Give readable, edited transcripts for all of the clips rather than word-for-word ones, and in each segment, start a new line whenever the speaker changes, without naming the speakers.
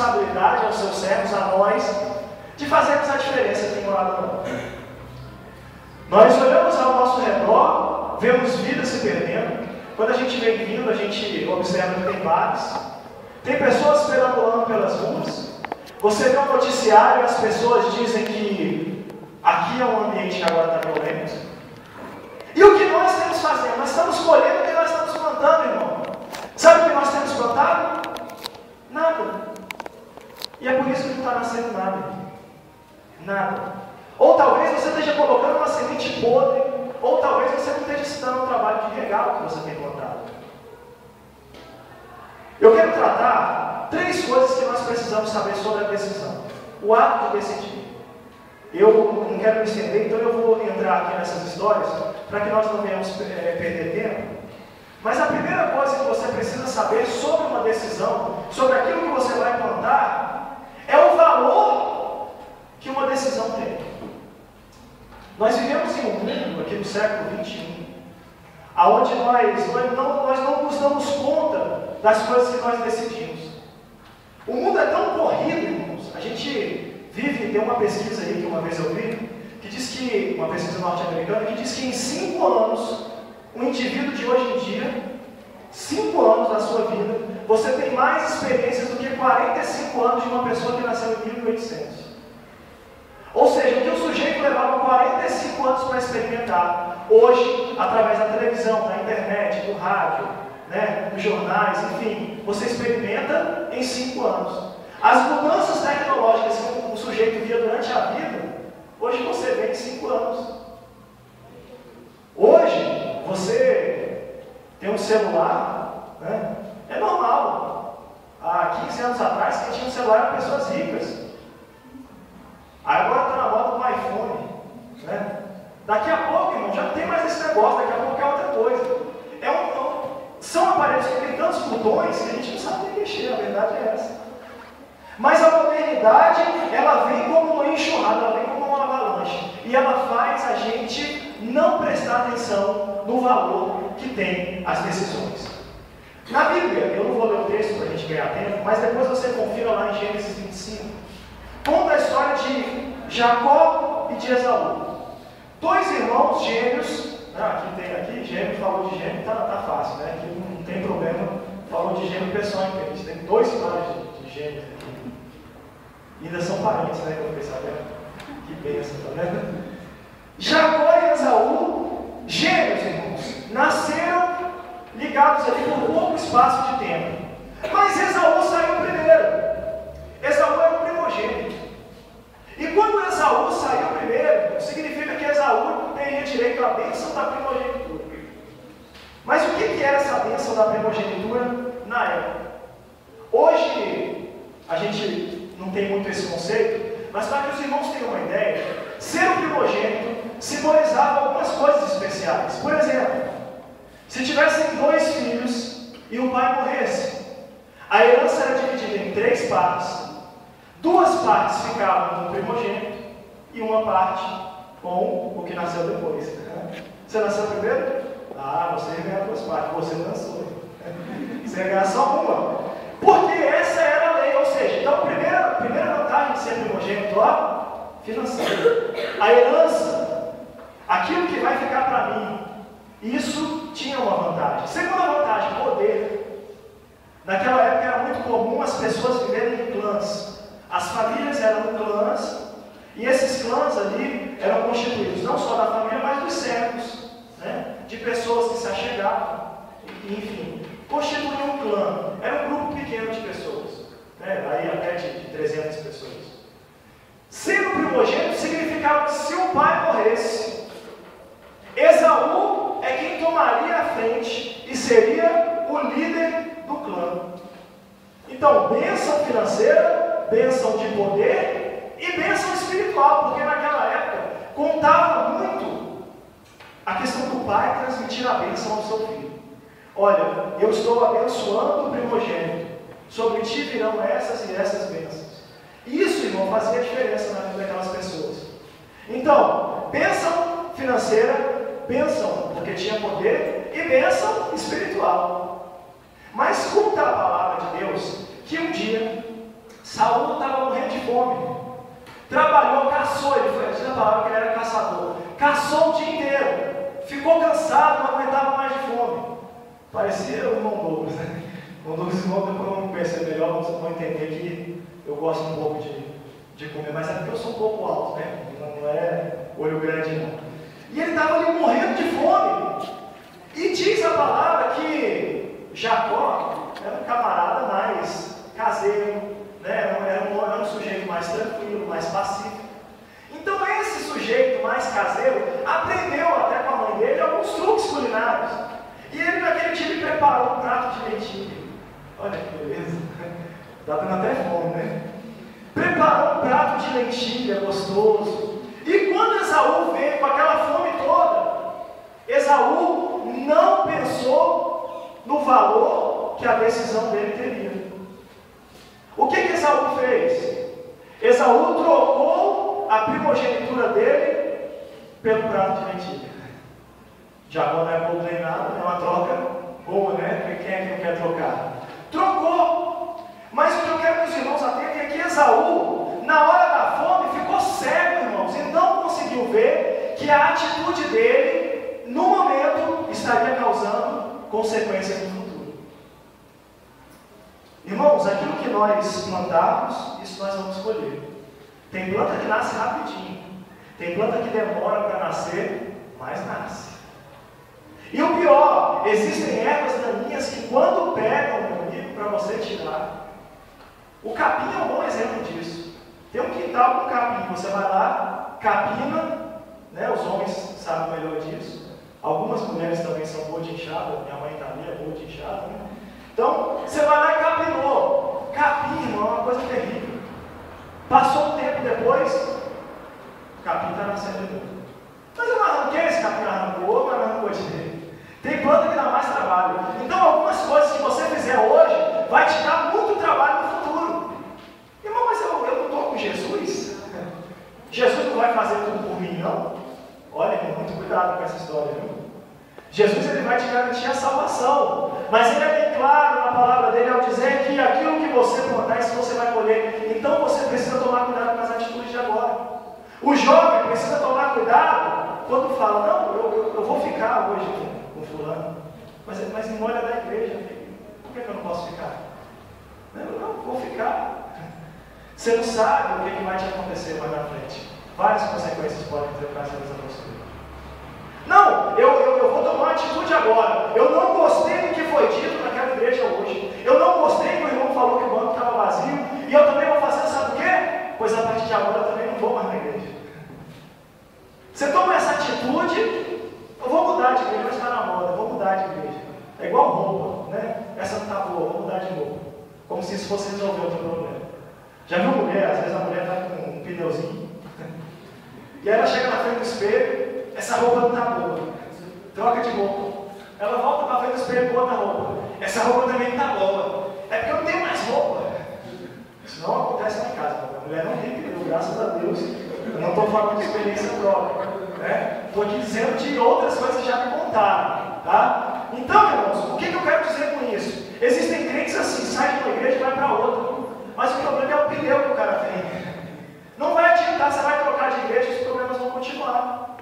responsabilidade aos seus servos, a nós, de fazermos a diferença aqui em Morada Nova. Nós olhamos ao nosso redor, vemos vidas se perdendo. Quando a gente vem vindo, a gente observa que tem bares, tem pessoas perambulando pelas ruas. Você vê um noticiário e as pessoas dizem que aqui é um ambiente que agora está violento. E o que nós temos fazendo? Nós estamos colhendo o que nós estamos plantando, irmão. Sabe o que nós temos plantado? Nada. E é por isso que não está nascendo nada. Nada. Ou talvez você esteja colocando uma semente podre, ou talvez você não esteja se dando o trabalho de regar o que você tem plantado. Eu quero tratar 3 coisas que nós precisamos saber sobre a decisão. O ato de decidir. Eu não quero me estender, então eu vou entrar aqui nessas histórias para que nós não venhamos perder tempo. Mas a primeira coisa que você precisa saber sobre uma decisão, sobre aquilo que você vai plantar, é o valor que uma decisão tem. Nós vivemos em um mundo, aqui no século XXI, onde nós não nos damos conta das coisas que nós decidimos. O mundo é tão corrido, irmãos. A gente vive, tem uma pesquisa aí que uma vez eu vi, que diz que, uma pesquisa norte-americana, que diz que em 5 anos, um indivíduo de hoje em dia, 5 anos da sua vida, você tem mais experiências do que 45 anos de uma pessoa que nasceu em 1800. Ou seja, o que o sujeito levava 45 anos para experimentar, hoje, através da televisão, da internet, do rádio, dos jornais, enfim, você experimenta em 5 anos. As mudanças tecnológicas que o sujeito via durante a vida, hoje você vê em 5 anos. Hoje, você tem um celular, é normal. Há 15 anos atrás, quem tinha um celular eram pessoas ricas. Agora está na moda do iPhone. Daqui a pouco, irmão, já não tem mais esse negócio, daqui a pouco é outra coisa. São aparelhos que têm tantos botões que a gente não sabe nem mexer, a verdade é essa. Mas a modernidade, ela vem como uma enxurrada, ela vem como uma avalanche. E ela faz a gente não prestar atenção no valor que tem as decisões. Na Bíblia, eu não vou ler o texto para a gente ganhar tempo, mas depois você confira lá em Gênesis 25. Conta a história de Jacó e de Esaú. 2 irmãos gêmeos. Aqui gêmeo, falou de gêmeo, tá fácil, né? Aqui não tem problema, falou de gêmeo, o pessoal entende. Tem 2 histórias de gêmeos aqui. E ainda são parentes, né? Que eu fiquei sabendo. Que bênção, tá vendo? Jacó e Esaú, gêmeos, irmãos, nasceram ligados ali por pouco espaço de tempo. Mas Esaú saiu primeiro. Esaú era o primogênito. E quando Esaú saiu primeiro, significa que Esaú teria direito à bênção da primogenitura. Mas o que era essa bênção da primogenitura na época? Hoje, a gente não tem muito esse conceito, mas para que os irmãos tenham uma ideia, ser o primogênito simbolizava algumas coisas especiais. Por exemplo, se tivessem 2 filhos e o pai morresse, a herança era dividida em 3 partes. 2 partes ficavam com o primogênito e uma parte com o que nasceu depois. Você nasceu primeiro? Você ia ganhar 2 partes. Você dançou. Você ia ganhar só uma. Porque essa era a lei. Ou seja, então a primeira vantagem de ser primogênito, financeira. A herança, aquilo que vai ficar para mim, isso tinha uma vantagem. Segunda vantagem, poder. Naquela época era muito comum as pessoas viverem em clãs. As famílias eram clãs, e esses clãs ali eram constituídos não só da família, mas dos servos, de pessoas que se achegavam, enfim, constituíam um clã. Era um grupo pequeno de pessoas, aí até de 300 pessoas. Ser o primogênito significava que se o pai morresse, Esaú é quem tomaria a frente e seria o líder do clã. Então, bênção financeira, bênção de poder e bênção espiritual, porque naquela época contava muito a questão do pai transmitir a bênção ao seu filho. Olha, eu estou abençoando o primogênito, sobre ti virão essas e essas bênçãos. Isso, irmão, fazia diferença na vida daquelas pessoas. Então, bênção financeira, bênção porque tinha poder e bênção espiritual. Mas conta a palavra de Deus que um dia Saul estava morrendo de fome. Trabalhou, caçou, ele foi, diz a palavra que ele era caçador. Caçou o dia inteiro. Ficou cansado, não aguentava mais de fome. Parecia o irmão Douglas, né? O Douglas, quando eu me conhecer melhor, vocês vão entender que eu gosto um pouco de comer, mas é porque eu sou um pouco alto, né? Não é olho grande, não. E ele estava ali morrendo de fome. E diz a palavra que Jacó era um camarada mais caseiro, né? Era um sujeito mais tranquilo, mais pacífico. Então esse sujeito mais caseiro aprendeu até com a mãe dele alguns truques culinários. E ele naquele dia ele preparou um prato de lentilha. Olha que beleza. Está dando até fome, né? Preparou um prato de lentilha gostoso. E quando Esaú veio com aquela fome toda, Esaú não pensou no valor que a decisão dele teria. O que Esaú fez? Esaú trocou a primogenitura dele pelo prato de lentilha. Jacó não é bobo nem nada, é uma troca boa, né? Quem é que não quer trocar? Trocou! Mas o que eu quero que os irmãos atentem é que Esaú, na hora da fome, ficou cego, irmãos, e não conseguiu ver que a atitude dele, no momento, estaria causando consequências no futuro. Irmãos, aquilo que nós plantarmos, isso nós vamos colher. Tem planta que nasce rapidinho, tem planta que demora para nascer, mas nasce. E o pior, existem ervas daninhas que quando pegam, meu amigo, para você tirar. O capim é um bom exemplo disso. Tem um quintal com capim, você vai lá, capina, né? Os homens sabem melhor disso. Algumas mulheres também são boas de enxada, minha mãe está ali, é boa de enxada, né? Então, você vai lá e capinou. Capim, irmão, é uma coisa terrível. Passou um tempo depois, o capim está nascendo de novo. Mas eu não arranquei esse capim, arrancou, mas não arrancou direito. Tem planta que dá mais trabalho. Então, algumas coisas que você fizer hoje vai te dar muito trabalho no futuro. Irmão, mas eu não estou com Jesus? Jesus não vai fazer tudo por mim, não? Olha, irmão, muito cuidado com essa história, viu? Jesus ele vai te garantir a salvação. Mas ele é bem claro na palavra dele ao dizer que aquilo que você plantar, isso você vai colher. Então, você precisa tomar cuidado com as atitudes de agora. O jovem precisa tomar cuidado quando fala, não, eu vou ficar hoje com fulano, mas não olha da igreja, por que eu não posso ficar? Não, vou ficar. Você não sabe o que vai te acontecer mais na frente. Várias consequências podem ter ocasiões a você. Não, eu vou tomar uma atitude agora. Eu não gostei do que foi dito naquela igreja hoje. Eu não gostei que o irmão falou que o banco estava vazio. E eu também vou fazer, sabe o quê? Pois a partir de agora eu também não vou mais na igreja. Você toma essa atitude, eu vou mudar de igreja, mas está na moda, eu vou mudar de igreja. É igual roupa, né? Essa não está boa, vou mudar de novo. Como se isso fosse resolver outro problema. Já viu mulher? Às vezes a mulher está com um pneuzinho. E aí ela chega na frente do espelho, essa roupa não está boa. Troca de roupa. Ela volta para frente do espelho com outra roupa. Essa roupa também não está boa. É porque eu não tenho mais roupa. Isso não acontece lá em casa. A mulher não tem pneu, graças a Deus. Eu não estou falando de experiência própria. Estou aqui dizendo de outras coisas que já me contaram. Tá? Então, irmãos, o que eu quero dizer com isso? Existem crentes assim, sai de uma igreja e vai para outra. Mas o problema é o pneu que o cara tem. Não vai adiantar, você vai trocar de igreja e os problemas vão continuar.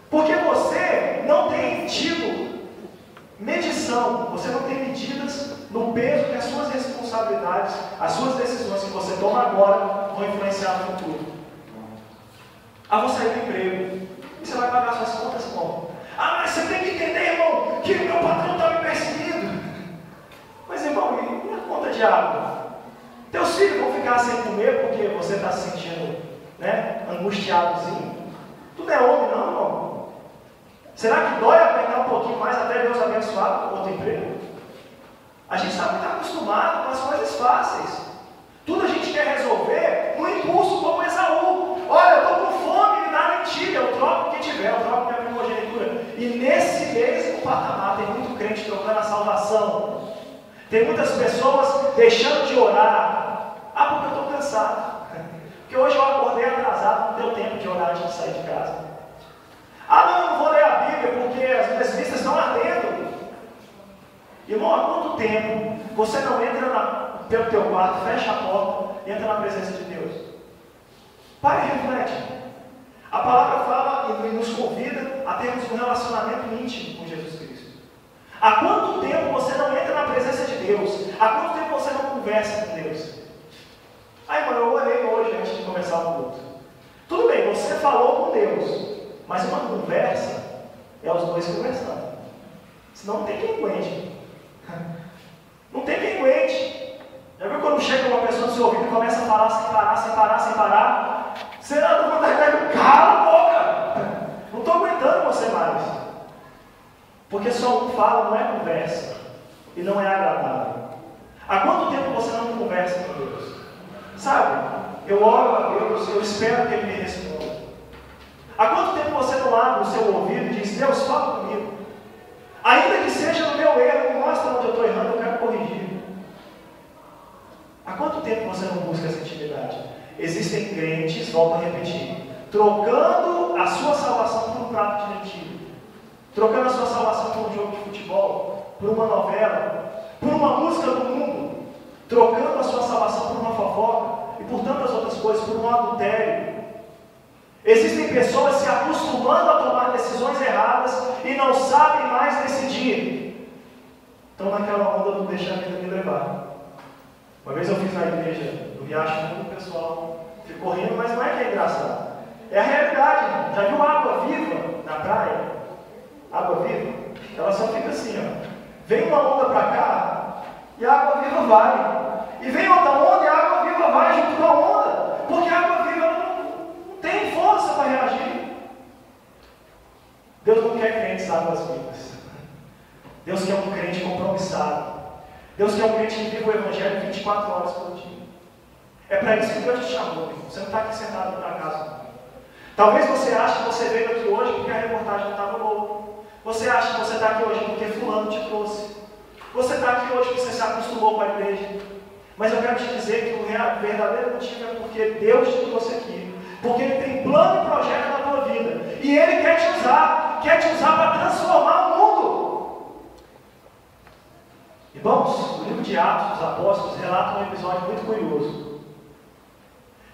Porque você não tem tido medição, você não tem medidas no peso que as suas responsabilidades, as suas decisões que você toma agora vão influenciar no futuro. Vou sair do emprego. E você vai pagar suas contas como? Mas você tem que entender, irmão, que o meu patrão está me perseguindo. Mas, irmão, e a conta de água? Teus filhos vão ficar sem comer porque você está se sentindo, né, angustiadozinho? Tu não é homem, não, irmão? Será que dói apertar um pouquinho mais até Deus abençoar o outro emprego? A gente está muito acostumado com as coisas fáceis. Tudo a gente quer resolver no impulso, como Esaú. Olha, eu estou com fome, me dá lentilha, eu troco o que tiver, eu troco minha primogenitura. E nesse mesmo patamar tem muito crente trocando a salvação. Tem muitas pessoas deixando de orar. Porque eu estou cansado. Porque hoje eu acordei atrasado, não deu tempo de orar antes de sair de casa. Não, eu não vou ler a Bíblia porque as minhas vistas estão ardendo. Irmão, há quanto tempo você não entra pelo teu quarto, fecha a porta e entra na presença de Deus. Pare e reflete. A palavra fala e nos convida a termos um relacionamento íntimo com Jesus Cristo. Há quanto tempo você não entra na presença de Deus? Há quanto tempo você não conversa com Deus? Aí, mano, eu orei hoje antes de começar o culto. Tudo bem, você falou com Deus, mas uma conversa é os dois conversando. Senão não tem quem aguente. Não tem quem aguente. Já viu quando chega uma pessoa no seu ouvido e começa a falar sem parar, sem parar, sem parar? Você não está vontade de cala a boca! Não estou aguentando você mais. Porque só um fala, não é conversa. E não é agradável. Há quanto tempo você não conversa com Deus? Sabe? Eu oro a Deus, eu espero que Ele me responda. Há quanto tempo você não abre o seu ouvido e diz, Deus, fala comigo. Ainda que seja no meu erro, me mostra onde eu estou errando, eu quero corrigir. Há quanto tempo você não busca essa intimidade? Existem crentes, volto a repetir, trocando a sua salvação por um prato de lentilha, trocando a sua salvação por um jogo de futebol, por uma novela, por uma música do mundo, trocando a sua salvação por uma fofoca e por tantas outras coisas, por um adultério. Existem pessoas se acostumando a tomar decisões erradas e não sabem mais decidir. Estão naquela onda do deixar a vida me levar. Uma vez eu fiz na igreja do Riacho Fundo, o pessoal ficou rindo, mas não é que é engraçado. É a realidade. Já viu água viva na praia? Água viva? Ela só fica assim, ó. Vem uma onda para cá e a água viva vai. E vem outra onda e a água viva vai junto com a onda. Porque a água viva não tem força para reagir. Deus não quer crentes águas vivas. Deus quer um crente compromissado. Deus quer um crente que vive o Evangelho 24 horas por dia. É para isso que Deus te chamou. Você não está aqui sentado por acaso. Talvez você ache que você veio aqui hoje porque a reportagem estava boa. Você acha que você está aqui hoje porque fulano te trouxe. Você está aqui hoje porque você se acostumou com a igreja. Mas eu quero te dizer que o verdadeiro motivo é porque Deus te trouxe aqui. Porque Ele tem plano e projeto na tua vida. E Ele quer te usar para transformar o mundo. Irmãos, o livro de Atos dos Apóstolos relata um episódio muito curioso.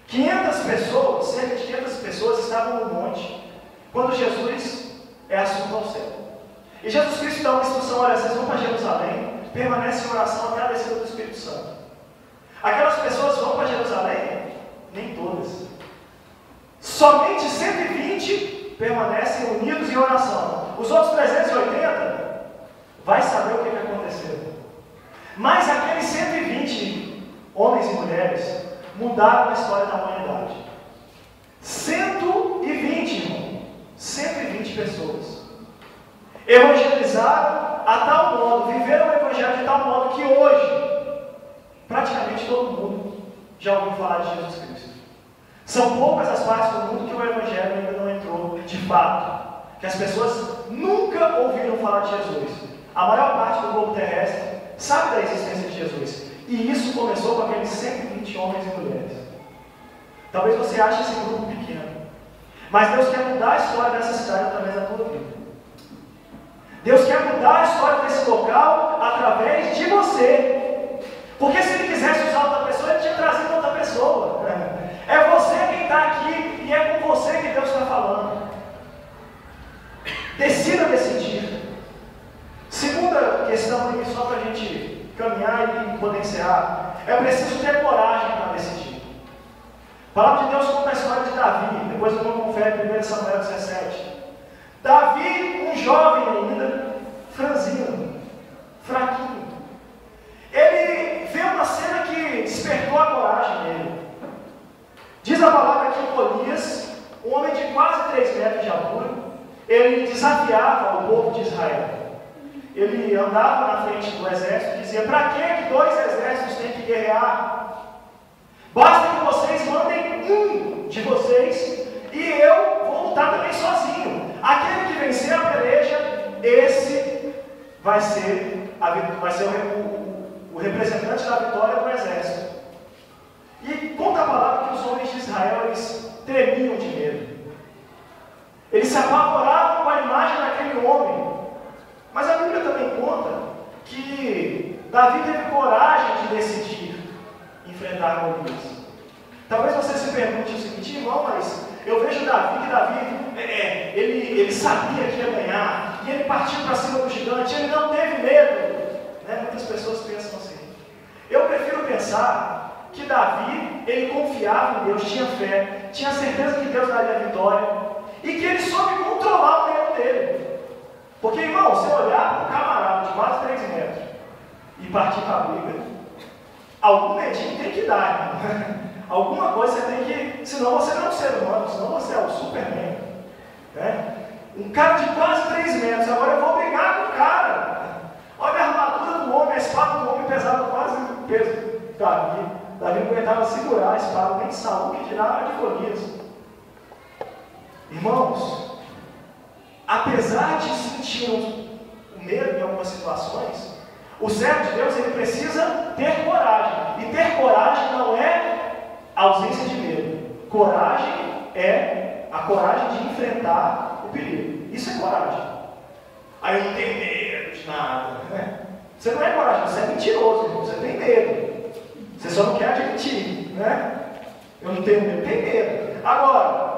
500 pessoas, cerca de 500 pessoas estavam no monte, quando Jesus é assunto ao céu. E Jesus Cristo dá uma instrução, olha, vocês vão para Jerusalém, permanecem em oração até a descida do Espírito Santo. Aquelas pessoas vão para Jerusalém? Nem todas. Somente 120 permanecem unidos em oração. Os outros 380 vai saber o que aconteceu. Mas aqueles 120 homens e mulheres mudaram a história da humanidade. 120, irmão. 120 pessoas. Evangelizaram a tal modo, viveram o Evangelho de tal modo que hoje, praticamente todo mundo já ouviu falar de Jesus Cristo. São poucas as partes do mundo que o Evangelho ainda não entrou de fato. Que as pessoas nunca ouviram falar de Jesus. A maior parte do globo terrestre sabe da existência de Jesus. E isso começou com aqueles 120 homens e mulheres. Talvez você ache esse grupo pequeno. Mas Deus quer mudar a história dessa cidade através da tua vida. Deus quer mudar a história desse local através de você. Porque se Ele quisesse usar outra pessoa, Ele tinha trazido outra pessoa. É você quem está aqui e é com você que Deus está falando. Decida decidir. Segunda questão aqui, só para a gente caminhar e poder encerrar, é preciso ter coragem para decidir. A palavra de Deus conta a história de Davi, depois eu vou conferir 1 Samuel 17. Davi, um jovem ainda, franzino, fraquinho, ele vê uma cena que despertou a coragem nele. Diz a palavra que Golias, um homem de quase 3 metros de altura, ele desafiava o povo de Israel. Ele andava na frente do exército e dizia, para que 2 exércitos têm que guerrear? Basta que vocês mandem um de vocês e eu vou lutar também sozinho. Aquele que vencer a peleja, esse vai ser o representante da vitória do exército. E conta a palavra que os homens de Israel, eles tremiam de medo. Eles se apavoravam com a imagem daquele homem. Mas a Bíblia também conta que Davi teve coragem de decidir. enfrentar Golias. Talvez você se pergunte o seguinte: irmão, mas eu vejo Davi, que Davi, ele sabia que ia ganhar, e ele partiu para cima do gigante, ele não teve medo. Né? Muitas pessoas pensam assim. Eu prefiro pensar que Davi, ele confiava em Deus, tinha fé, tinha certeza que Deus daria a vitória, e que ele soube controlar o medo dele. Porque, irmão, se olhar para um camarada de quase 3 metros e partir para a briga, algum medinho tem que dar, irmão. Alguma coisa você tem que, senão você não é um ser humano, senão você é o Superman. Né? Um cara de quase 3 metros, agora eu vou brigar com o cara. Olha a armadura do homem, a espada do homem pesava quase o peso de Davi. Davi não aguentava segurar a espada, nem Saul, que dirá de Golias. Irmãos, apesar de sentir o medo em algumas situações, o servo de Deus, ele precisa ter coragem. E ter coragem não é ausência de medo. Coragem é a coragem de enfrentar o perigo. Isso é coragem. Aí eu não tenho medo de nada. Né? Você não é corajoso, você é mentiroso, irmão. Você tem medo. Você só não quer admitir. Né? Eu não tenho medo, tem medo. Agora,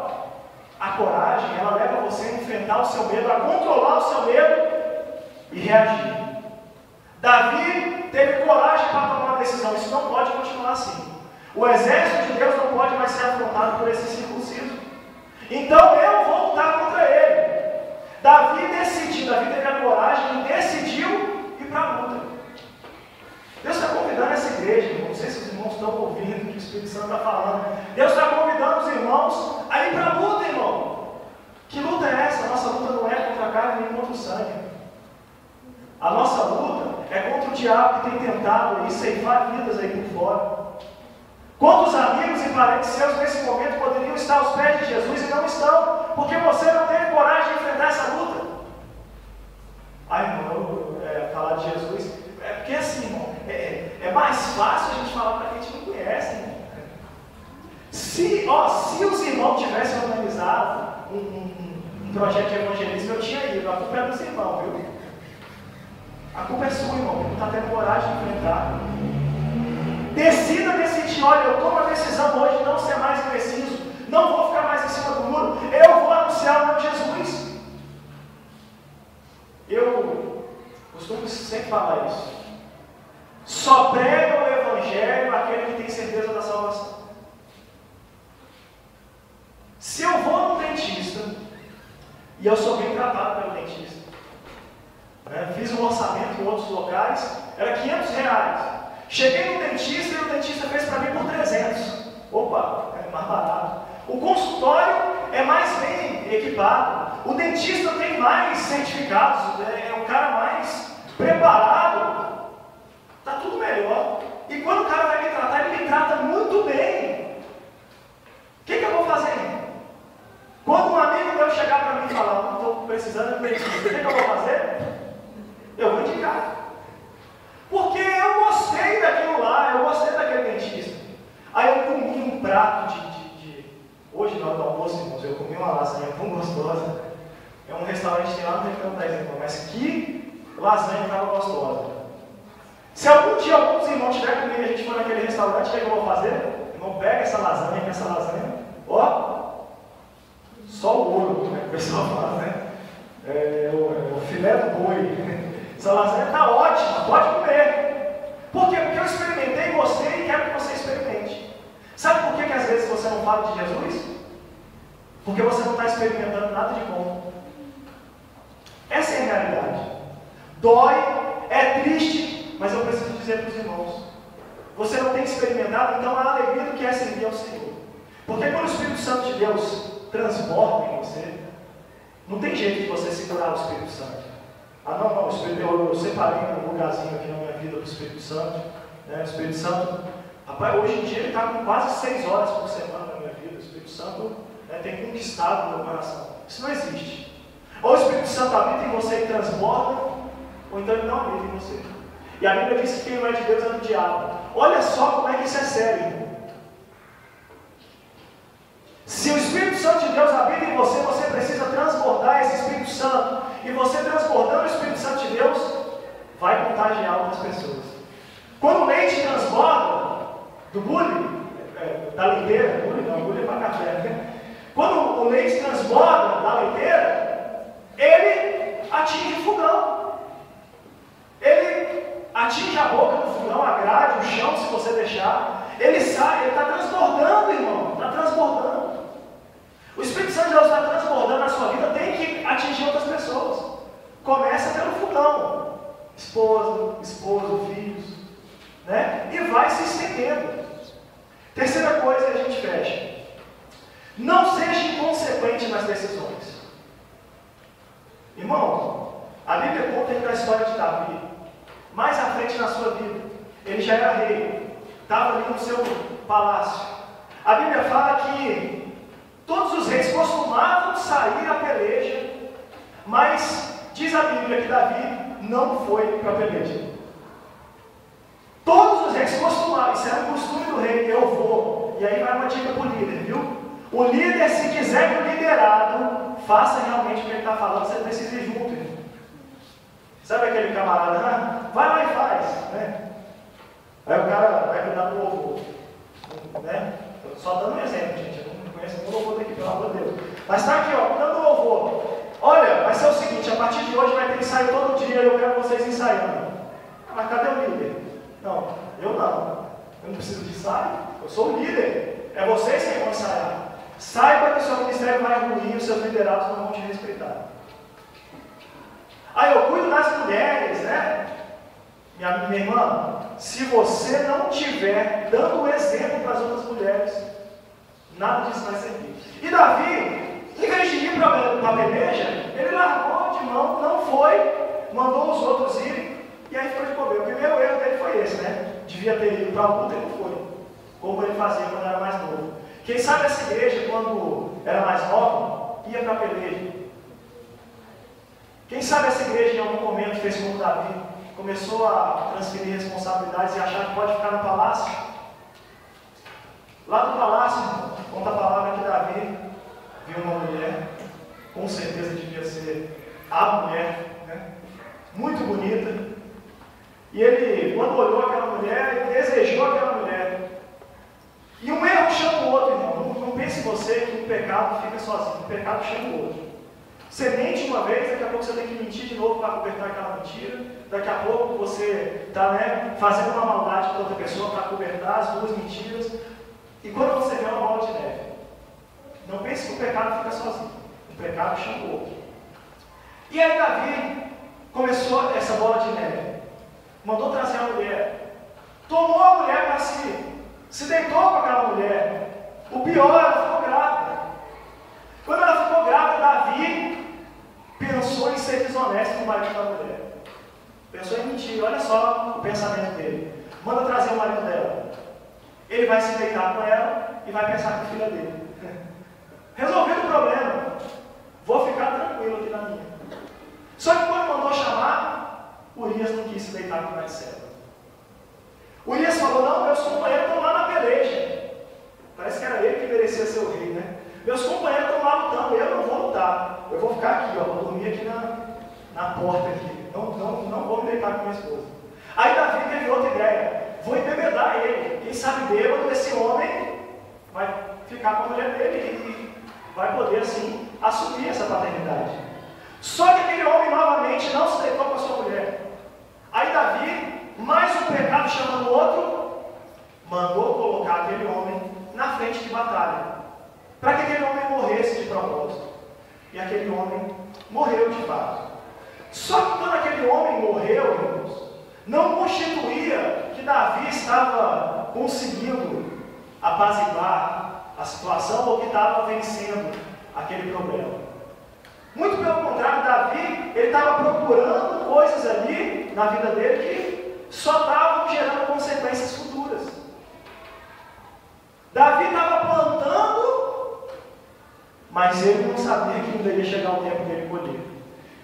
a coragem, ela leva você a enfrentar o seu medo, a controlar o seu medo e reagir. Davi teve coragem para tomar uma decisão. Isso não pode continuar assim. O exército de Deus não pode mais ser afrontado por esse circunciso. Então eu vou lutar contra ele. Davi teve a coragem e decidiu ir para a luta. Deus está convidando essa igreja, irmão. Não sei se os irmãos estão ouvindo o que o Espírito Santo está falando. Deus está convidando os irmãos a ir para a luta, irmão. Que luta é essa? A nossa luta não é contra a carne nem contra o sangue. A nossa luta é contra o diabo que tem tentado aí ceifar vidas aí por fora. Quantos amigos e parentes seus nesse momento poderiam estar aos pés de Jesus e não estão, porque você não teve coragem de enfrentar essa luta? Irmão, falar de Jesus, porque assim, irmão, é mais fácil a gente falar para quem a gente não conhece, irmão. Se os irmãos tivessem organizado um projeto de evangelismo, eu tinha ido. A culpa é dos irmãos, viu? A culpa é sua, irmão, que não está tendo coragem de enfrentar. Decida decidir: olha, eu tomo a decisão hoje de não ser mais indeciso, não vou ficar mais em cima do muro, eu vou anunciar o nome de Jesus. Eu costumo sempre falar isso. Só prega o evangelho aquele que tem certeza da salvação. Se eu vou no dentista, e eu sou bem tratado pelo dentista, né? Fiz um orçamento em outros locais, era R$500. Cheguei no dentista e o dentista fez para mim por 300. Opa, é mais barato. O consultório é mais bem equipado. O dentista tem mais certificados, é um cara mais preparado. Está tudo melhor. E quando o cara vai me tratar, ele me trata muito bem. O que eu vou fazer? Quando um amigo meu chegar para mim e falar: não estou precisando de dentista, o que eu vou fazer? Eu vou indicar. Porque eu gostei daquilo lá, eu gostei daquele dentista. Aí eu comi um prato hoje na hora do almoço, irmãos, eu comi uma lasanha tão gostosa. É um restaurante que tem lá no Recanto da Irmã, mas que lasanha estava gostosa. Se algum dia alguns irmãos tiver comigo e a gente for naquele restaurante, o que eu vou fazer? Irmão, pega essa lasanha, ó, só o ouro, né, que o pessoal fala, né? O filé do boi. Essa lasanha está ótima, pode comer. Por quê? Porque eu experimentei, gostei e quero que você experimente. Sabe por que às vezes você não fala de Jesus? Porque você não está experimentando nada de bom. Essa é a realidade. Dói, é triste, mas eu preciso dizer para os irmãos: você não tem experimentado, então a alegria do que é servir ao Senhor. Porque quando o Espírito Santo de Deus transborda em você, não tem jeito de você segurar o Espírito Santo. Não, eu separei um lugarzinho aqui na minha vida do Espírito Santo. Né? O Espírito Santo, rapaz, hoje em dia ele está com quase 6 horas por semana na minha vida. O Espírito Santo, né, tem conquistado o meu coração. Isso não existe. Ou o Espírito Santo habita em você e transborda, ou então ele não habita em você. E a Bíblia diz que quem não é de Deus é do diabo. Olha só como é que isso é sério, irmão. Se o Espírito Santo de Deus habita em você, você precisa transbordar esse Espírito Santo. E você transbordando o Espírito Santo de Deus, vai contagiar outras pessoas. Quando o leite transborda do bule, da leiteira, bule é para café, né? Quando o leite transborda da leiteira, ele atinge o fogão. Ele atinge a boca do fogão, a grade, o chão, se você deixar. Ele sai, ele está transbordando, irmão. Está transbordando. O Espírito Santo de Deus está transbordando na sua vida, tem que atingir outras pessoas. Começa pelo fogão. Esposo, filhos. Né? E vai se estendendo. Terceira coisa que a gente fecha. Não seja inconsequente nas decisões. Irmão, a Bíblia conta aí da história de Davi. Mais à frente na sua vida, ele já era rei, estava ali no seu palácio. A Bíblia fala que todos os reis costumavam sair à peleja, mas diz a Bíblia que Davi não foi para a peleja. Todos os reis costumavam, isso era o costume do rei, eu vou. E aí vai uma dica para o líder, viu? O líder, se quiser que o liderado faça realmente o que ele está falando, você precisa ir junto, irmão. Sabe aquele camarada, vai lá e faz, né? Aí o cara vai cuidar do louvor, né? Só dando um exemplo, gente, eu não conheço nenhum louvor daqui, pelo amor de Deus. Mas está aqui, ó, cuidando do louvor. Olha, vai ser o seguinte, a partir de hoje vai ter ensaio todo dia e eu quero vocês ensaiando. Mas cadê o líder? Não, eu não preciso de ensaio, eu sou o líder, é vocês que vão ensaiar. Saiba que o seu ministério vai ruir e os seus liderados não vão te respeitar. Aí eu cuido das mulheres, né? Minha irmã, se você não estiver dando o exemplo para as outras mulheres, nada disso vai servir. E Davi, em vez de ir para a peleja, ele largou de mão, não foi, mandou os outros irem, e aí ficou de bobeira. O primeiro erro dele foi esse, né? Devia ter ido para a luta e não foi, como ele fazia quando era mais novo. Quem sabe essa igreja, quando era mais nova, ia para a peleja. Quem sabe essa igreja em algum momento fez como Davi, começou a transferir responsabilidades e achar que pode ficar no palácio. Lá do palácio, conta a palavra que Davi viu uma mulher, com certeza devia ser a mulher, né? Muito bonita. E ele, quando olhou aquela mulher, ele desejou aquela mulher. E um erro chama o outro, irmão. Não pense você que o pecado fica sozinho, o pecado chama o outro. Você mente uma vez, daqui a pouco você tem que mentir de novo para cobertar aquela mentira. Daqui a pouco você está, né, fazendo uma maldade para outra pessoa para cobertar as duas mentiras. E quando você vê uma bola de neve, não pense que o pecado fica sozinho. O pecado chama o outro. E aí Davi começou essa bola de neve. Mandou trazer a mulher. Tomou a mulher para si. Se deitou com aquela mulher. O pior, ela ficou grávida. Quando ela ficou grávida, Davi pensou em ser desonesto com o marido da mulher. Pensou em mentir. Olha só o pensamento dele. Manda trazer o marido dela. Ele vai se deitar com ela e vai pensar com a filha dele. Resolvido o problema. Vou ficar tranquilo aqui na minha. Só que quando mandou chamar, Urias não quis se deitar com mais serva. Urias falou, não, meus companheiros estão lá na peleja. Parece que era ele que merecia ser o rei, né? Meus companheiros estão lá lutando, eu não vou lutar. Eu vou ficar aqui, ó, vou dormir aqui na porta aqui. Não vou me deitar com minha esposa. Aí Davi teve outra ideia. Vou embebedar ele. Quem sabe bêbado, esse homem vai ficar com a mulher dele e vai poder, assim, assumir essa paternidade. Só que aquele homem, novamente, não se deitou com a sua mulher. Aí Davi, mais um pecado chamando o outro, mandou colocar aquele homem na frente de batalha, para que aquele homem morresse de propósito. E aquele homem morreu de fato. Só que quando aquele homem morreu, irmãos, não constituía que Davi estava conseguindo apaziguar a situação ou que estava vencendo aquele problema. Muito pelo contrário, Davi, ele estava procurando coisas ali na vida dele que só estavam gerando consequências futuras. Davi estava plantando, mas ele não sabia que ainda ia chegar o tempo dele colher.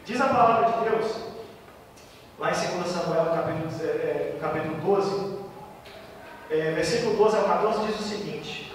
Diz a palavra de Deus, lá em 2 Samuel, capítulo 12, versículo 12 ao 14, diz o seguinte: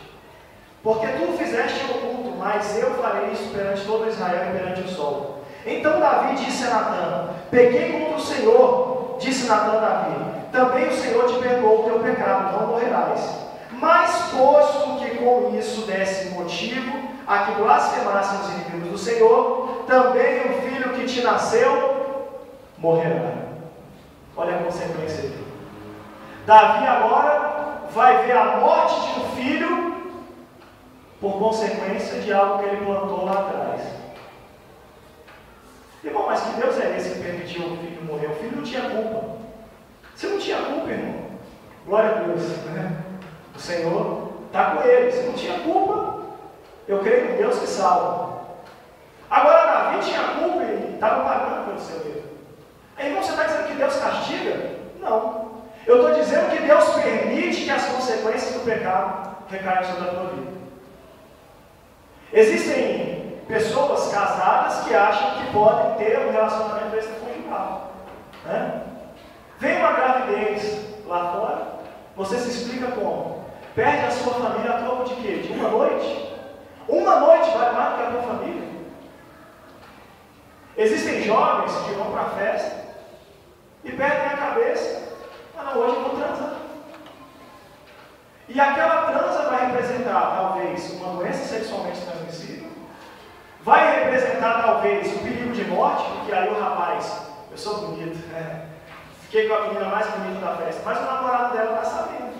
porque tu fizeste oculto, mas eu farei isso perante todo Israel e perante o sol. Então Davi disse a Natã: pequei contra o Senhor, disse Natã a Davi, também o Senhor te perdoou o teu pecado, não morrerás. Mas posto que com isso desse motivo a que blasfemassem os inimigos do Senhor, também o filho que te nasceu morrerá. Olha a consequência dele. Davi agora vai ver a morte de um filho por consequência de algo que ele plantou lá atrás. Irmão, mas que Deus é esse que permitiu o filho morrer? O filho não tinha culpa. Você não tinha culpa, irmão. Glória a Deus, né? O Senhor está com ele. Você não tinha culpa. Eu creio em Deus que salva. Agora Davi tinha culpa e estava pagando pelo seu erro. Irmão, você está dizendo que Deus castiga? Não. Eu estou dizendo que Deus permite que as consequências do pecado recaiam sobre a tua vida. Existem pessoas casadas que acham que podem ter um relacionamento extraconjugal, né? Vem uma gravidez lá fora, você se explica como? Perde a sua família a troco de quê? De uma noite? Uma noite vale mais do que a tua família. Existem jovens que vão para a festa e perdem a cabeça. Ah, não, hoje eu vou transar. E aquela transa vai representar, talvez, uma doença sexualmente transmissível, vai representar, talvez, o perigo de morte, porque aí o rapaz, eu sou bonito, fiquei com a menina mais bonita da festa, mas o namorado dela está sabendo.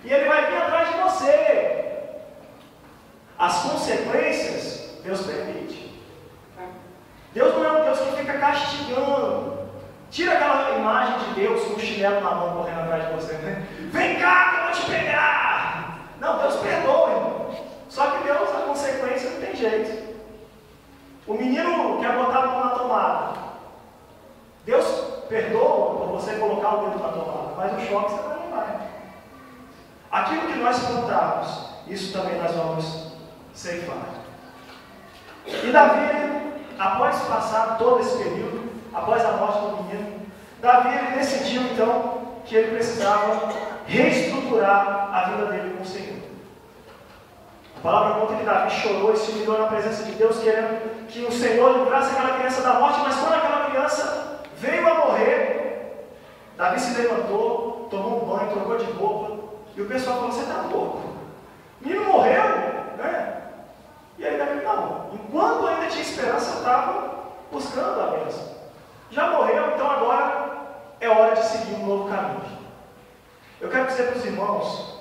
E ele vai vir atrás de você. As consequências, Deus permite. Deus não é um Deus que fica castigando. Tira aquela imagem de Deus com o chinelo na mão correndo atrás de você, né? Vem cá que eu vou te pegar! Não, Deus perdoa, irmão. Só que Deus, a consequência não tem jeito. O menino quer botar a mão na tomada. Deus perdoa por você colocar o dedo na tomada, mas o choque você vai levar. Aquilo que nós plantarmos, isso também nós vamos ceifar. E Davi, após passar todo esse período, após a morte do menino, Davi ele decidiu então que ele precisava reestruturar a vida dele com o Senhor. A palavra conta que Davi chorou e se humilhou na presença de Deus, querendo que o Senhor livrasse aquela criança da morte, mas quando aquela criança veio a morrer, Davi se levantou, tomou um banho, trocou de roupa, e o pessoal falou: você está louco? O menino morreu, né? E aí Davi, não, enquanto ainda tinha esperança, eu estava buscando a bênção. Já morreu, então agora é hora de seguir um novo caminho. Eu quero dizer para os irmãos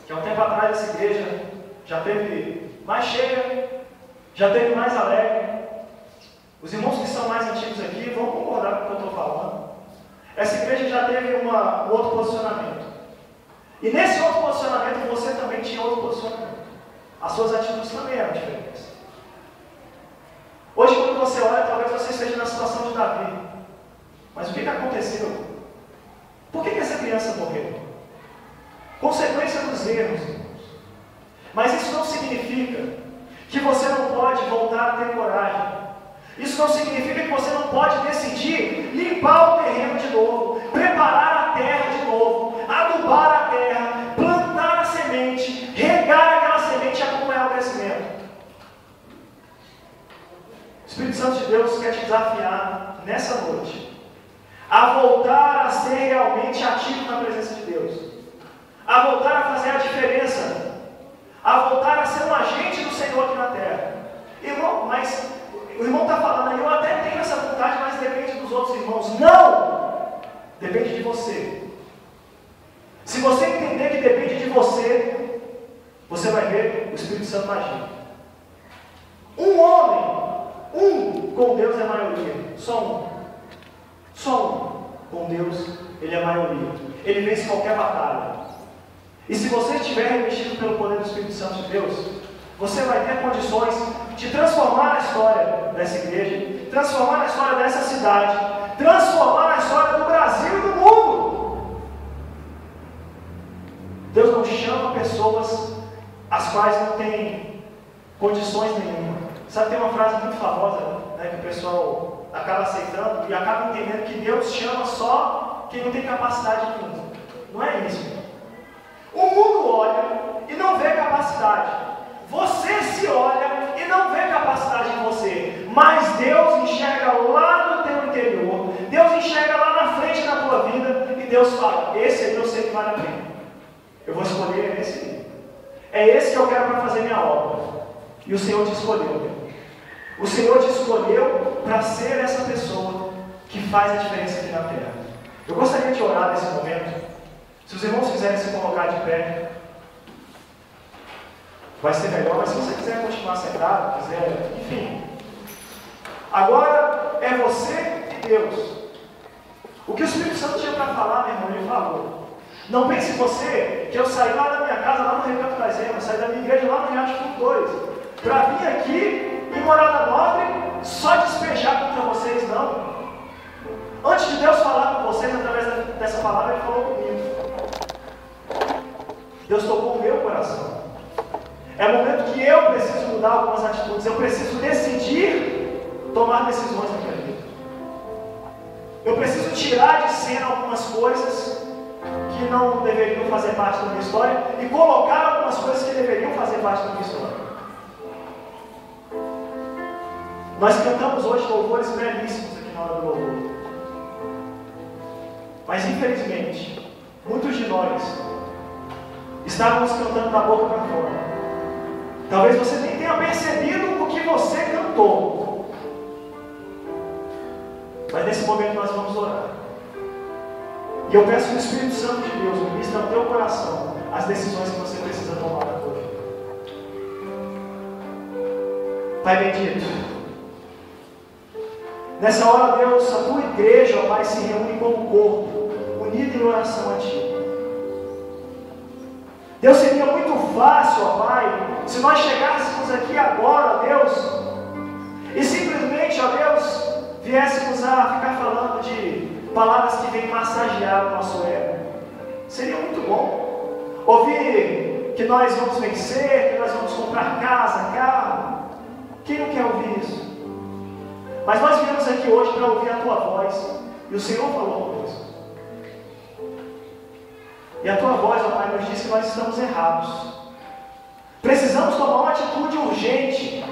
que há um tempo atrás essa igreja já teve mais cheia, já teve mais alegre. Os irmãos que são mais antigos aqui vão concordar com o que eu estou falando. Essa igreja já teve um outro posicionamento. E nesse outro posicionamento você também tinha outro posicionamento. As suas atitudes também eram diferentes. Hoje, quando você olha, talvez você esteja na situação de Davi. Mas o que aconteceu? Por que essa criança morreu? Consequência dos erros, irmãos. Mas isso não significa que você não pode voltar a ter coragem. Isso não significa que você não pode decidir limpar o terreno de novo, preparar a terra de novo, adubar a terra, plantar a semente, regar aquela semente e acompanhar o crescimento. O Espírito Santo de Deus quer te desafiar nessa noite a voltar a ser realmente ativo na presença de Deus, a voltar a fazer a diferença, a voltar a ser um agente do Senhor aqui na terra. Irmão, mas o irmão está falando aí, eu até tenho essa vontade, mas depende dos outros irmãos. Não! Depende de você. Se você entender que depende de você, você vai ver o Espírito Santo agindo. Um homem, com Deus é maioria. Só um. Com Deus, ele é maioria. Ele vence qualquer batalha. E se você estiver revestido pelo poder do Espírito Santo de Deus, você vai ter condições de transformar a história dessa igreja, transformar a história dessa cidade, transformar a história do Brasil e do mundo. Deus não chama pessoas as quais não têm condições nenhuma. Sabe, tem uma frase muito famosa, né, que o pessoal acaba aceitando e acaba entendendo que Deus chama só quem não tem capacidade nenhuma. Não é isso. O mundo olha e não vê capacidade. Você se olha e não vê capacidade em você. Mas Deus enxerga lá no teu interior. Deus enxerga lá na frente da tua vida. E Deus fala: esse aí eu sei que vale a pena. Eu vou escolher esse é esse que eu quero para fazer minha obra. E o Senhor te escolheu. O Senhor te escolheu para ser essa pessoa que faz a diferença aqui na terra. Eu gostaria de orar nesse momento. Se os irmãos quiserem se colocar de pé, vai ser melhor, mas se você quiser continuar sentado, quiser, enfim. Agora é você e Deus. O que o Espírito Santo tinha para falar, meu irmão, ele falou. Não pense você que eu saí lá da minha casa, lá no Recanto das Emas, saí da minha igreja lá no Riacho Fundo 2, para vir aqui em Morada Nobre só despejar contra vocês, não. Antes de Deus falar com vocês, através dessa palavra, Ele falou comigo. Deus tocou o meu coração. É o momento que eu preciso mudar algumas atitudes, eu preciso decidir tomar decisões na minha vida. Eu preciso tirar de cena algumas coisas que não deveriam fazer parte da minha história e colocar algumas coisas que deveriam fazer parte da minha história. Nós cantamos hoje louvores belíssimos aqui na hora do louvor. Mas infelizmente, muitos de nós estávamos cantando da boca para fora. Talvez você nem tenha percebido o que você cantou. Mas nesse momento nós vamos orar. E eu peço que o Espírito Santo de Deus ministre ao teu coração as decisões que você precisa tomar na tua vida. Pai bendito, nessa hora, Deus, a tua igreja, ó Pai, se reúne como corpo, unido em oração a Ti. Deus, seria muito fácil, ó Pai, se nós chegássemos aqui agora, ó Deus, e simplesmente, ó Deus, viéssemos a ficar falando de palavras que vêm massagear o nosso ego. Seria muito bom ouvir que nós vamos vencer, que nós vamos comprar casa, carro. Quem não quer ouvir isso? Mas nós viemos aqui hoje para ouvir a Tua voz, e o Senhor falou conosco. E a Tua voz, ó Pai, nos diz que nós estamos errados. Precisamos tomar uma atitude urgente.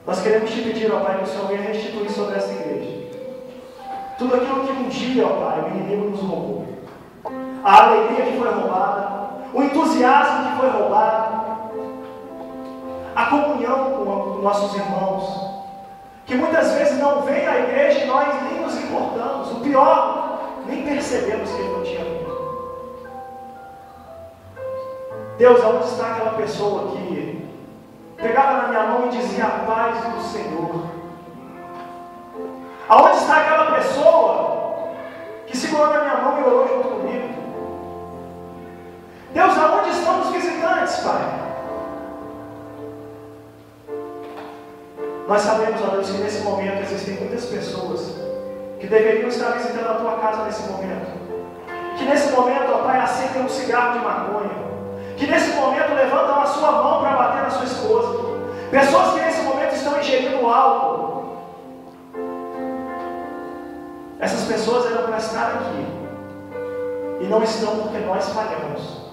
Nós queremos Te pedir, ó Pai, que o Senhor venha restituir sobre esta igreja tudo aquilo que um dia, ó Pai, o inimigo nos roubou. A alegria que foi roubada, o entusiasmo que foi roubado, a comunhão com nossos irmãos, que muitas vezes não vem à igreja e nós nem nos importamos. O pior, nem percebemos que Ele não tinha vindo. Deus, aonde está aquela pessoa que pegava na minha mão e dizia a paz do Senhor? Aonde está aquela pessoa que segurou na minha mão e orou junto comigo? Deus, aonde estão os visitantes, Pai? Nós sabemos, ó Deus, que nesse momento existem muitas pessoas que deveriam estar visitando a Tua casa nesse momento. Que nesse momento, ó Pai, acendem um cigarro de maconha. Que nesse momento levantam a sua mão para bater na sua esposa. Pessoas que nesse momento estão ingerindo álcool. Essas pessoas eram para estar aqui e não estão porque nós falhamos.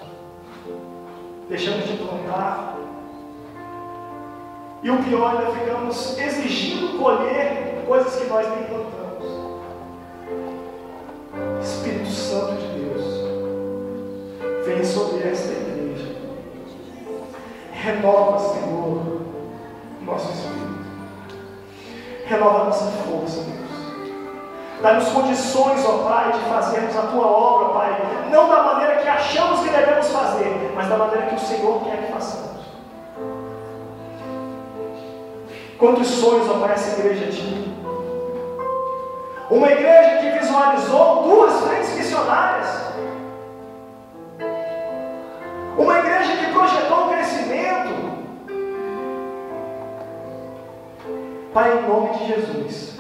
Deixamos de plantar. E o pior, ainda ficamos exigindo colher coisas que nós nem plantamos. Espírito Santo de Deus, vem sobre esta igreja. Renova, Senhor, nosso espírito. Renova a nossa força, Deus. Dá-nos condições, ó Pai, de fazermos a Tua obra, Pai, não da maneira que achamos que devemos fazer, mas da maneira que o Senhor quer que façamos. Quantos sonhos, ó Pai, essa igreja tinha? Uma igreja que visualizou 2 frentes missionárias. Uma igreja que projetou o crescimento. Pai, em nome de Jesus,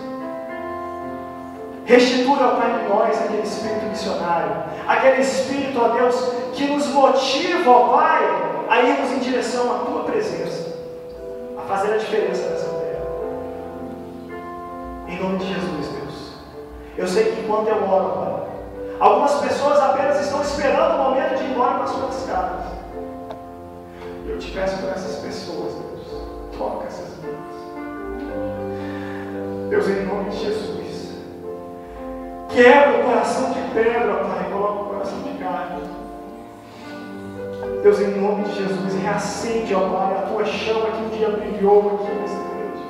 restitui, ó Pai, em nós aquele espírito missionário, aquele espírito, ó Deus, que nos motiva, ó Pai, a irmos em direção à Tua presença, a fazer a diferença nessa terra. Em nome de Jesus, Deus. Eu sei que enquanto eu oro, Pai, algumas pessoas apenas estão esperando o momento de ir embora para as suas casas. Eu te peço por essas pessoas, Deus, toca essas vidas. Deus, em nome de Jesus, quebra o coração de pedra, Pai, coloca o coração de carne. Deus, em nome de Jesus, reacende, ó Pai, a tua chama que um dia brilhou aqui nesta igreja.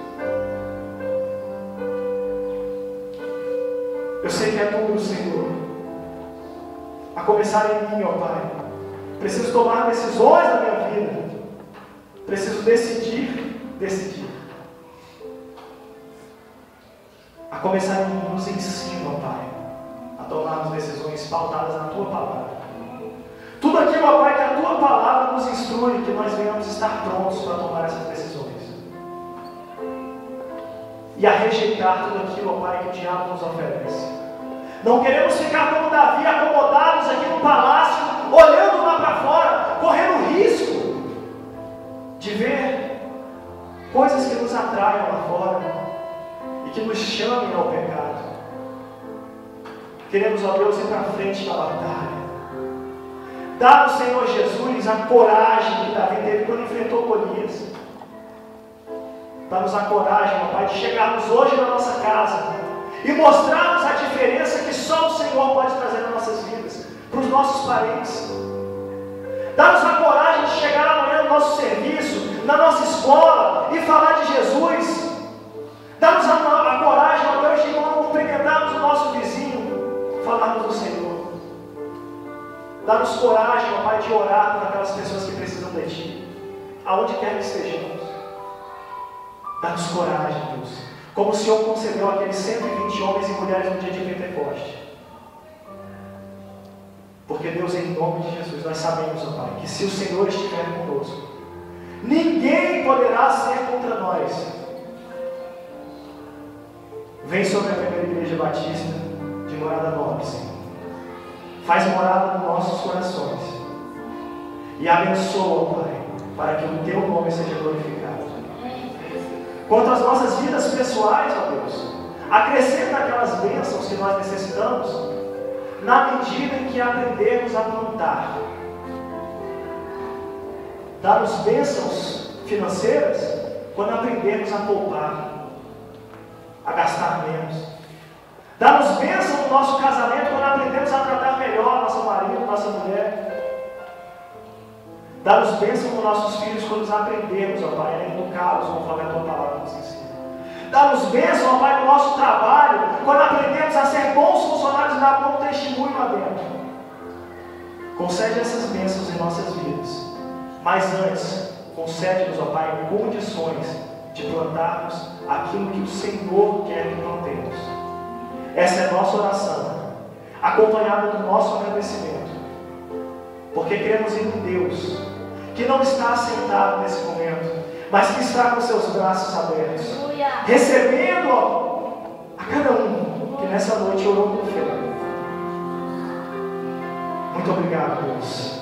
Eu sei que é tudo, Senhor. A começar em mim, ó Pai. Preciso tomar decisões na minha vida. Preciso decidir. A começar em mim, nos ensina, ó Pai, a tomarmos decisões pautadas na tua palavra. Tudo aquilo, ó Pai, que a tua palavra nos instrui, que nós venhamos estar prontos para tomar essas decisões. E a rejeitar tudo aquilo, ó Pai, que o diabo nos oferece. Não queremos ficar como Davi, acomodados aqui no palácio, olhando lá para fora, correndo risco de ver coisas que nos atraiam lá fora e que nos chamem ao pecado. Queremos, ó Deus, ir para frente da batalha. Dá-nos, Senhor Jesus, a coragem que Davi teve quando enfrentou Golias. Dá-nos a coragem, ó Pai, de chegarmos hoje na nossa casa e mostrarmos a diferença que só o Senhor pode trazer nas nossas vidas, para os nossos parentes. Dá-nos a coragem de chegar amanhã no nosso serviço, na nossa escola, e falar de Jesus. Dá-nos a coragem, ó Deus, de cumprimentarmos o nosso vizinho, falarmos do Senhor. Dá-nos coragem, ó Pai, de orar por aquelas pessoas que precisam de Ti, aonde quer que estejamos. Dá-nos coragem, Deus, como o Senhor concedeu aqueles 120 homens e mulheres no dia de Pentecoste. Porque, Deus, em nome de Jesus, nós sabemos, ó Pai, que se o Senhor estiver conosco, ninguém poderá ser contra nós. Vem sobre a primeira igreja batista de Morada Nova, Senhor. Faz morada nos nossos corações. E abençoa, ó Pai, para que o Teu nome seja glorificado. Quanto às nossas vidas pessoais, ó Deus, acrescenta aquelas bênçãos que nós necessitamos, na medida em que aprendermos a plantar. Dá-nos bênçãos financeiras quando aprendermos a poupar, a gastar menos. Dá-nos bênção no nosso casamento quando aprendemos a tratar melhor nosso marido, nossa mulher. Dá-nos bênção nos nossos filhos quando aprendemos, ó Pai, a educá-los conforme a Tua palavra nos ensina. Dá-nos bênção, ó Pai, no nosso trabalho, quando aprendemos a ser bons funcionários e dar bom testemunho lá dentro. Concede essas bênçãos em nossas vidas. Mas antes, concede-nos, ó Pai, condições de plantarmos aquilo que o Senhor quer que plantemos. Essa é a nossa oração, acompanhada do nosso agradecimento. Porque cremos em Deus, que não está sentado nesse momento, mas que está com seus braços abertos, recebendo a cada um que nessa noite orou com fé. Muito obrigado, Deus.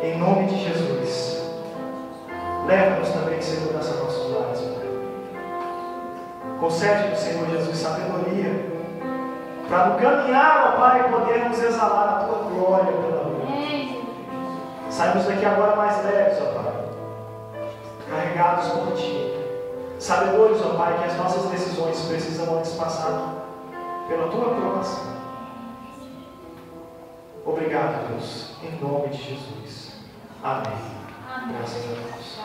Em nome de Jesus. Leva-nos também, Senhor, nessa nossos lares, Pai. Concede-nos, Senhor Jesus, sabedoria para no caminhar, ó Pai, podermos exalar a Tua glória pela noite. Saímos daqui agora mais leves, ó Pai, carregados por Ti, sabedores, ó Pai, que as nossas decisões precisam antes passar pela Tua aprovação. Obrigado, Deus, em nome de Jesus. Amém. Amém. Graças a Deus.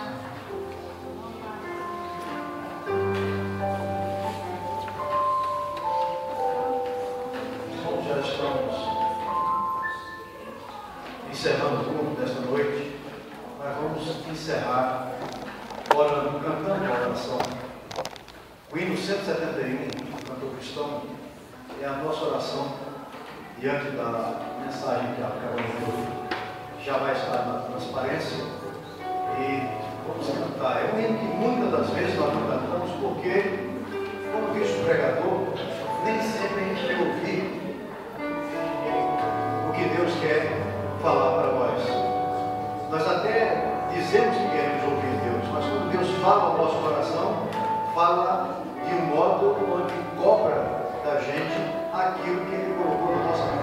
Já estamos encerrando o culto desta noite. Nós vamos encerrar orando, cantando a oração. O hino 171 do cantor cristão é a nossa oração diante da mensagem que acabamos de ouvir. Já vai estar na transparência e vamos cantar. É um hino que muitas das vezes nós não cantamos porque, como diz o pregador, nem sempre a gente quer ouvir o que Deus quer falar para nós. Nós até dizemos que queremos ouvir Deus, mas quando Deus fala ao nosso coração, fala de um modo onde cobra da gente aquilo que Ele colocou na nossa vida.